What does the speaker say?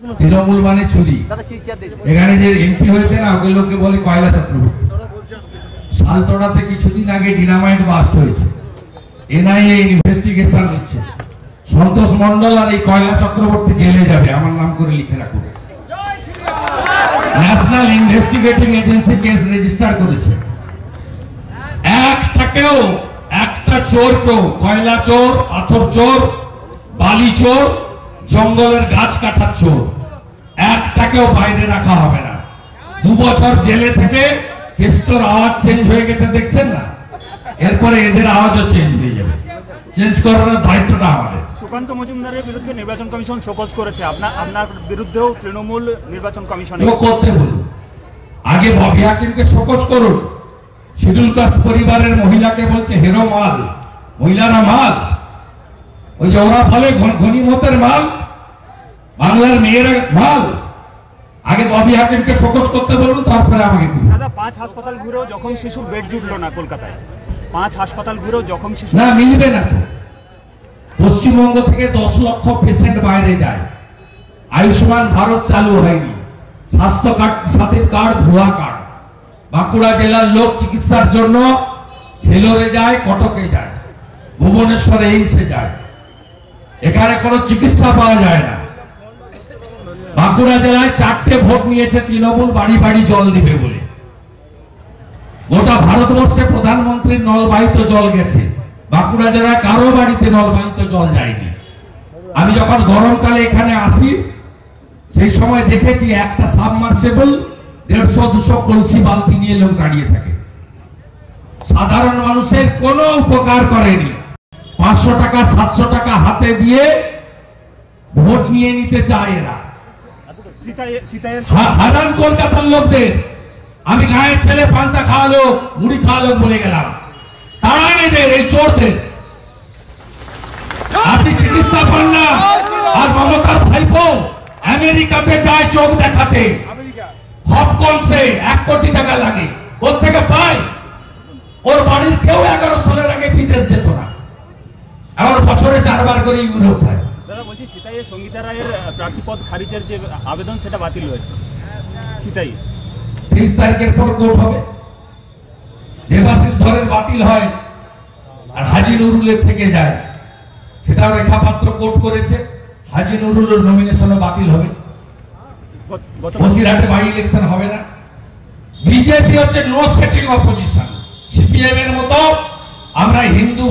তৃণমূল মানে চুরি। এখানে যে এমপি হয়েছে না, ওকে লোকে বলে কয়লা চক্রবর্তী। শালতোড়াতে কিছুদিন আগে ডিনামাইট বাস্ট হয়েছে, এনআইএ ইনভেস্টিগেশন হচ্ছে। সন্তোষ মন্ডল আর এই কয়লা চক্রবর্তী জেলে যাবে, আমার নাম করে লিখে রাখুন। National investigating agency case register করেছে। একটাকেও, একটা চোরকেও, কয়লা চোর, পাথর চোর, বালি চোর, জঙ্গলের গাছ কাটার চোর, একটাকেও বাইরে রাখা হবে না। 2 বছর জেলে থেকে কেষ্টর আওয়াজ চেঞ্জ হয়ে গেছে, দেখছেন না? এরপরে এদের আওয়াজও চেঞ্জ হয়ে যাবে। চেঞ্জ করার দায়িত্বটা আমাদের। সুকান্ত মজুমদারের বিরুদ্ধে নির্বাচন কমিশন শোকজ করেছে, আপনার বিরুদ্ধেও তৃণমূল নির্বাচন কমিশন করতে বলুন। আগে ববি হাকিমকে শোকজ করুন। শিডিউল কাস্ট পরিবারের মহিলাকে বলছে হেরো মাল, মহিলারা মাল। ওই যে ওরা বলে ঘনীমতের মাল, বাংলার মেয়েরা মাল। আগে ববি হাকিমকে শোকজ করতে বলুন, তারপরে আমাকে। দাদা, 5 হাসপাতাল ঘুরেও যখন শিশুর বেড জুটলো না কলকাতায়, 5 হাসপাতাল ঘুরেও যখন শিশু না, মিলবে না। পশ্চিমবঙ্গ থেকে 10 লক্ষ পেশেন্ট বাইরে যায়। আয়ুষ্মান ভারত চালু হয়নি, স্বাস্থ্য কার্ড, সাথীর কার্ড ভুয়া কার্ড। বাঁকুড়া জেলার লোক চিকিৎসার জন্য ভেলোরে যায়, কটকে যায়, ভুবনেশ্বরে এইমসে যায়। এখানে কোনো চিকিৎসা পাওয়া যায় না। বাঁকুড়া জেলায় 4টে ভোট নিয়েছে তৃণমূল, বাড়ি বাড়ি জল দিবে বলে। গোটা ভারতবর্ষে প্রধানমন্ত্রীর নলবাহিত জল গেছে, বাঁকুড়া জেলায় কারো বাড়িতে নলবাহিত জল যায়নি। আমি যখন গরমকালে এখানে আসি, সেই সময় দেখেছি একটা সাবমার্সেবল 150-200 কলসি বালতি নিয়ে লোক দাঁড়িয়ে থাকে। সাধারণ মানুষের কোনো উপকার করেনি। 500 টাকা 700 টাকা হাতে দিয়ে ভোট নিয়ে নিতে চায় এরা। সাধারণ কলকাতার লোকদের আমি গায়ের ছেলে পান্তা খাওয়ালো, মুড়ি খাওয়ালো বলে গেলাম, তারা এদের এই চোরদের। আপনি চিকিৎসা পান না, আর মমতার ভাইপো আমেরিকাতে যায় চোখ দেখাতে, হপকনসে 1 কোটি টাকা লাগে। ওর থেকে পায়? ওর বাড়ির কেউ 11 সালের আগে বিদেশ যেত না, আর বছরে 4 বার করে ইউরোপ যায়। দাদা বলছি, সিতাইয়ে সঙ্গীতা রায়ের প্রার্থীপদ খারিজের যে আবেদন, সেটা বাতিল হয়েছে। সিতাই 30 তারিখের পর কোর্ট হবে। দেবাশিস ধরের বাতিল হয়, আর হাজি নুরুলের থেকে যায়। সেটাও রেখাপাত্র কোর্ট করেছে। হাজি নুরুলের নমিনেশনও বাতিল হবে। বসিরহাটে বাই ইলেকশন হবে না। বিজেপি হচ্ছে নো সেটিং অপোজিশন। সিপিএম এর মতো আমরা হিন্দু